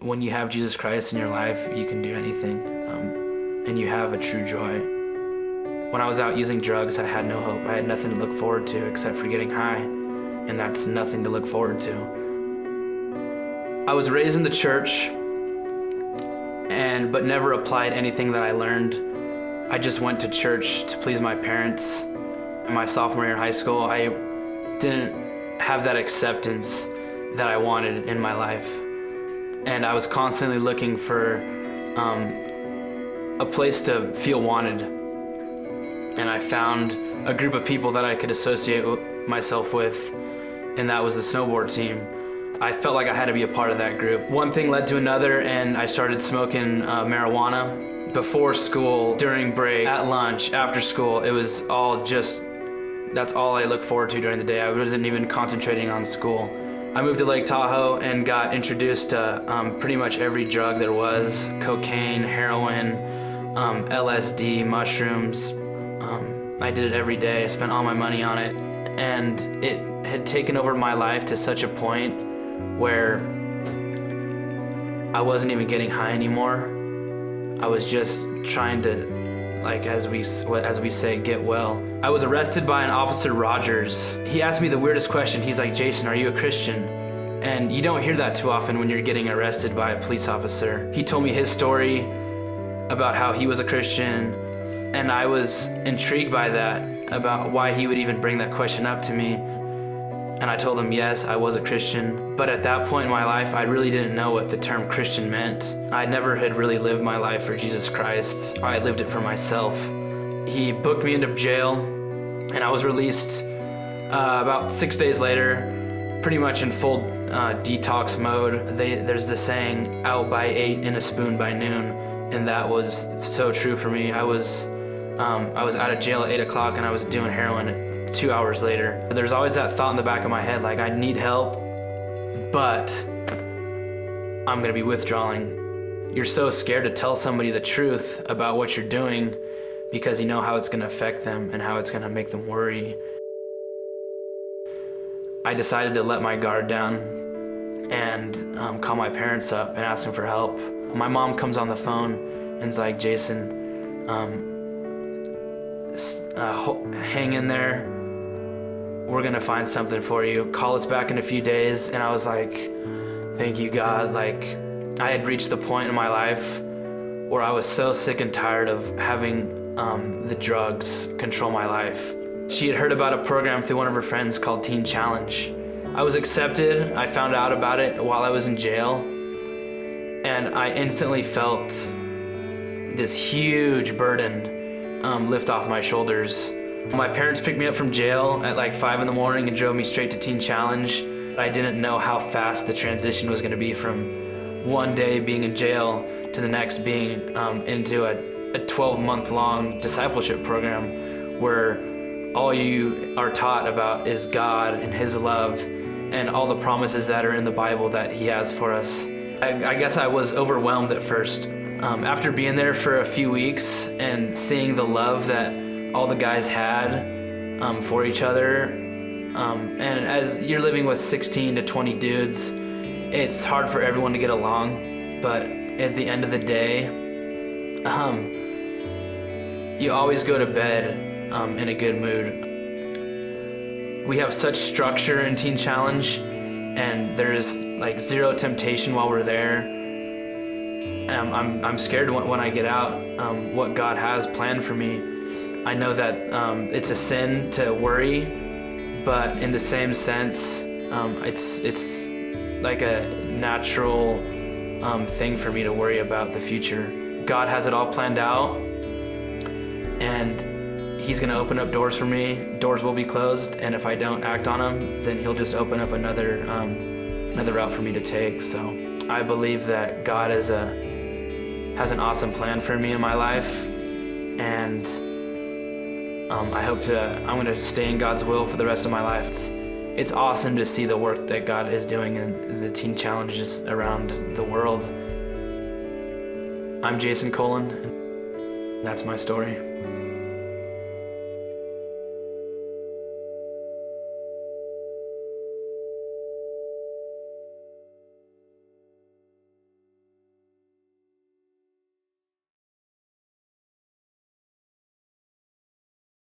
When you have Jesus Christ in your life, you can do anything, and you have a true joy. When I was out using drugs, I had no hope. I had nothing to look forward to except for getting high, and that's nothing to look forward to. I was raised in the church, but never applied anything that I learned. I just went to church to please my parents. In my sophomore year in high school, I didn't have that acceptance that I wanted in my life. And I was constantly looking for a place to feel wanted. And I found a group of people that I could associate myself with, and that was the snowboard team. I felt like I had to be a part of that group. One thing led to another, and I started smoking marijuana before school, during break, at lunch, after school. It was all just, that's all I looked forward to during the day. I wasn't even concentrating on school. I moved to Lake Tahoe and got introduced to pretty much every drug there was: cocaine, heroin, LSD, mushrooms. I did it every day. I spent all my money on it. And it had taken over my life to such a point where I wasn't even getting high anymore. I was just trying to, like, as we say, get well. I was arrested by an Officer Rogers. He asked me the weirdest question. He's like, "Jason, are you a Christian?" And you don't hear that too often when you're getting arrested by a police officer. He told me his story about how he was a Christian, and I was intrigued by that, about why he would even bring that question up to me. And I told him, yes, I was a Christian. But at that point in my life, I really didn't know what the term Christian meant. I never had really lived my life for Jesus Christ. I lived it for myself. He booked me into jail, and I was released about 6 days later, pretty much in full detox mode. There's the saying, out by 8, in a spoon by noon, and that was so true for me. I was out of jail at 8 o'clock, and I was doing heroin 2 hours later. There's always that thought in the back of my head, like, I need help, but I'm gonna be withdrawing. You're so scared to tell somebody the truth about what you're doing because you know how it's gonna affect them and how it's gonna make them worry. I decided to let my guard down and call my parents up and ask them for help. My mom comes on the phone and is like, "Jason, hang in there. We're gonna find something for you. Call us back in a few days." And I was like, thank you, God. Like, I had reached the point in my life where I was so sick and tired of having the drugs control my life. She had heard about a program through one of her friends called Teen Challenge. I was accepted. I found out about it while I was in jail, and I instantly felt this huge burden lift off my shoulders. My parents picked me up from jail at like 5 in the morning and drove me straight to Teen Challenge. I didn't know how fast the transition was gonna be from one day being in jail to the next being into a 12-month-long discipleship program where all you are taught about is God and His love and all the promises that are in the Bible that He has for us. I guess I was overwhelmed at first. After being there for a few weeks and seeing the love that all the guys had for each other, and as you're living with 16 to 20 dudes, it's hard for everyone to get along, but at the end of the day, you always go to bed in a good mood. We have such structure in Teen Challenge, and there's like zero temptation while we're there. I'm scared when I get out what God has planned for me. I know that it's a sin to worry, but in the same sense, it's like a natural thing for me to worry about the future. God has it all planned out, and He's gonna open up doors for me. Doors will be closed, and if I don't act on them, then He'll just open up another route for me to take. So I believe that God has an awesome plan for me in my life, and I'm gonna stay in God's will for the rest of my life. It's awesome to see the work that God is doing in the teen challenges around the world. I'm Jason Colin, and that's my story.